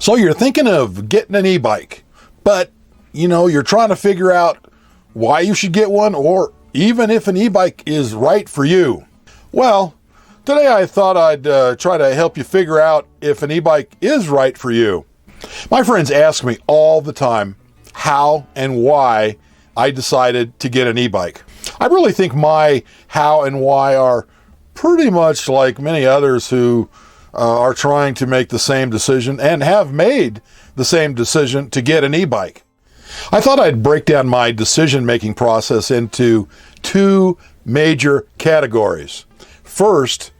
So you're thinking of getting an e-bike, but you're trying to figure out why you should get one, or even if an e-bike is right for you. Well, today I thought I'd try to help you figure out if an e-bike is right for you. My friends ask me all the time how and why I decided to get an e-bike. I really think my how and why are pretty much like many others who are trying to make the same decision and have made the same decision to get an e-bike. I thought I'd break down my decision-making process into two major categories. First,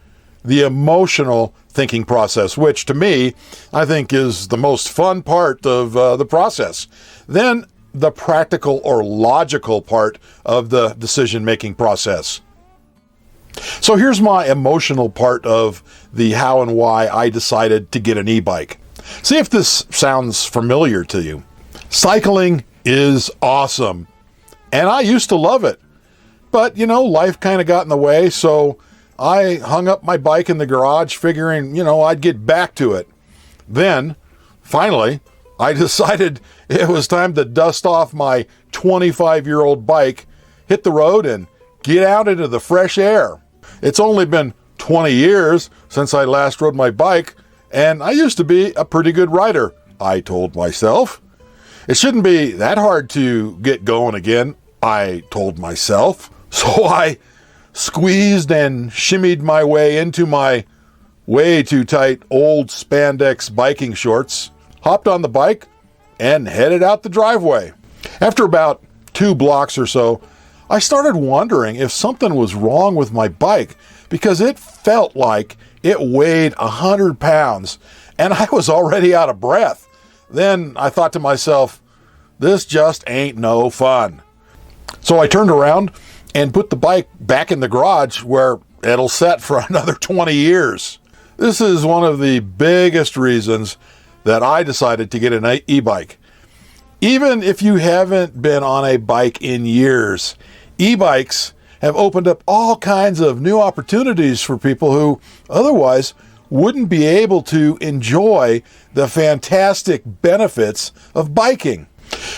the emotional thinking process, which to me, I think is the most fun part of the process. Then the practical or logical part of the decision-making process. So here's my emotional part of the how and why I decided to get an e-bike. See if this sounds familiar to you. Cycling is awesome, and I used to love it. But, life kind of got in the way, so I hung up my bike in the garage figuring, I'd get back to it. Then, finally, I decided it was time to dust off my 25-year-old bike, hit the road, and get out into the fresh air. It's only been 20 years since I last rode my bike, and I used to be a pretty good rider, I told myself. It shouldn't be that hard to get going again, I told myself. So I squeezed and shimmied my way into my way too tight old spandex biking shorts, hopped on the bike, and headed out the driveway. After about 2 blocks or so, I started wondering if something was wrong with my bike because it felt like it weighed 100 pounds and I was already out of breath. Then I thought to myself, this just ain't no fun. So I turned around and put the bike back in the garage where it'll set for another 20 years. This is one of the biggest reasons that I decided to get an e-bike. Even if you haven't been on a bike in years, e-bikes have opened up all kinds of new opportunities for people who otherwise wouldn't be able to enjoy the fantastic benefits of biking.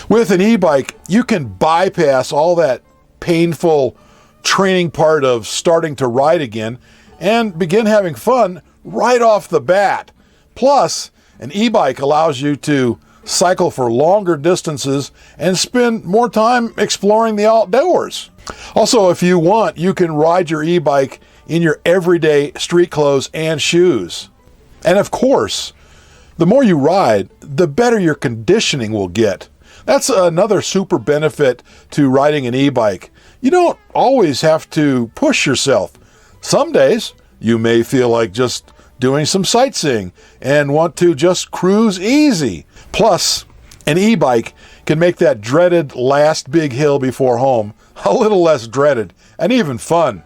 With an e-bike, you can bypass all that painful training part of starting to ride again and begin having fun right off the bat. Plus, an e-bike allows you to cycle for longer distances and spend more time exploring the outdoors. Also, if you want, you can ride your e-bike in your everyday street clothes and shoes. And of course, the more you ride, the better your conditioning will get. That's another super benefit to riding an e-bike. You don't always have to push yourself. Some days, you may feel like just doing some sightseeing and want to just cruise easy. Plus, an e-bike can make that dreaded last big hill before home a little less dreaded and even fun.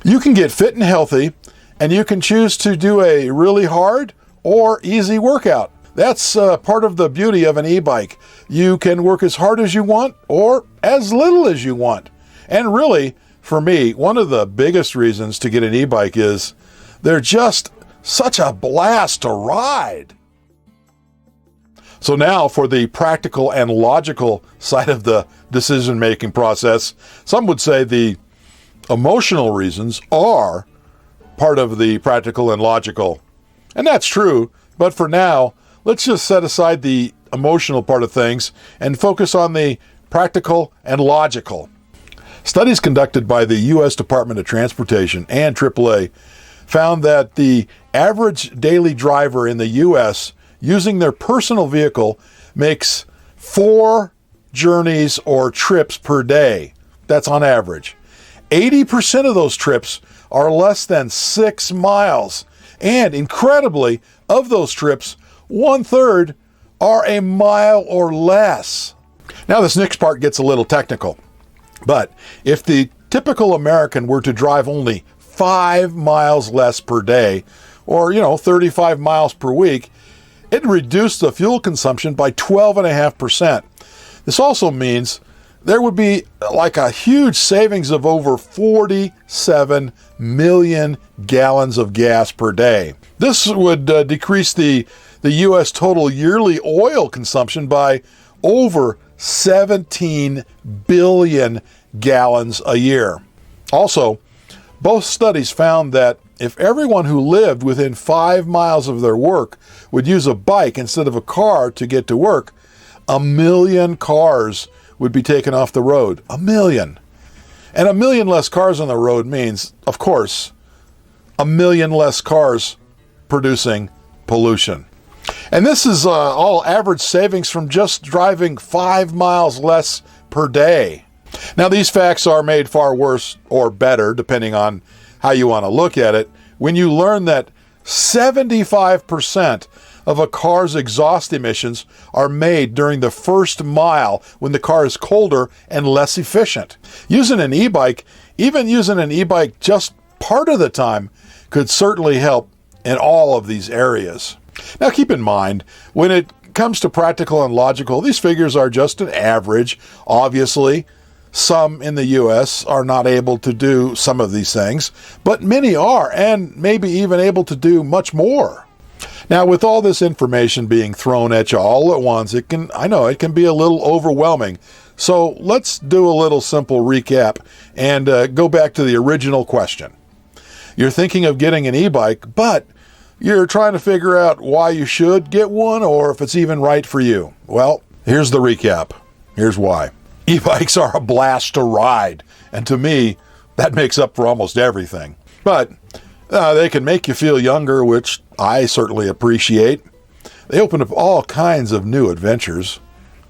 You can get fit and healthy, and you can choose to do a really hard or easy workout. That's part of the beauty of an e-bike. You can work as hard as you want or as little as you want. And really, for me, one of the biggest reasons to get an e-bike is they're just such a blast to ride. So now for the practical and logical side of the decision-making process, some would say the emotional reasons are part of the practical and logical. And that's true, but for now, let's just set aside the emotional part of things and focus on the practical and logical. Studies conducted by the U.S. Department of Transportation and AAA found that the average daily driver in the U.S. using their personal vehicle makes 4 journeys or trips per day. That's on average. 80% of those trips are less than 6 miles. And incredibly, of those trips, 1/3 are a mile or less. Now this next part gets a little technical. But if the typical American were to drive only 5 miles less per day, or 35 miles per week, it'd reduce the fuel consumption by 12.5%. This also means there would be like a huge savings of over 47 million gallons of gas per day. This would decrease the U.S. total yearly oil consumption by over 17 billion gallons a year. Also, both studies found that if everyone who lived within 5 miles of their work would use a bike instead of a car to get to work, 1 million cars would be taken off the road. 1 million. And 1 million less cars on the road means, of course, 1 million less cars producing pollution. And this is all average savings from just driving 5 miles less per day. Now, these facts are made far worse or better, depending on how you want to look at it, when you learn that 75% of a car's exhaust emissions are made during the first mile when the car is colder and less efficient. Using an e-bike, even using an e-bike just part of the time, could certainly help in all of these areas. Now, keep in mind, when it comes to practical and logical, these figures are just an average. Obviously, some in the U.S. are not able to do some of these things, but many are, and maybe even able to do much more. Now, with all this information being thrown at you all at once, it can be a little overwhelming. So let's do a little simple recap and go back to the original question. You're thinking of getting an e-bike, but you're trying to figure out why you should get one or if it's even right for you. Well, here's the recap. Here's why. E-bikes are a blast to ride, and to me, that makes up for almost everything. But they can make you feel younger, which I certainly appreciate. They open up all kinds of new adventures.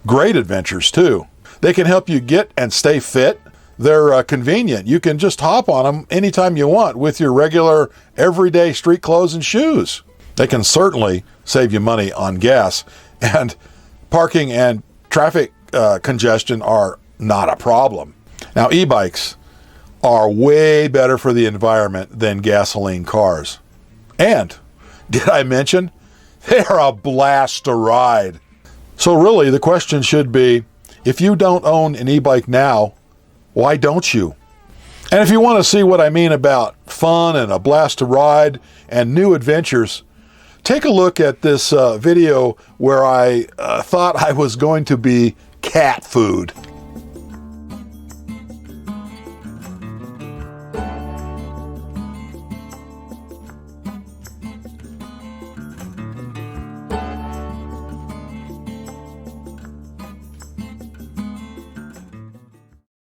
Great adventures, too. They can help you get and stay fit. They're convenient. You can just hop on them anytime you want with your regular, everyday street clothes and shoes. They can certainly save you money on gas. And parking and traffic congestion are not a problem. Now, e-bikes are way better for the environment than gasoline cars. And, did I mention, they are a blast to ride. So really, the question should be, if you don't own an e-bike now, why don't you? And if you want to see what I mean about fun and a blast to ride and new adventures, take a look at this video where I thought I was going to be cat food.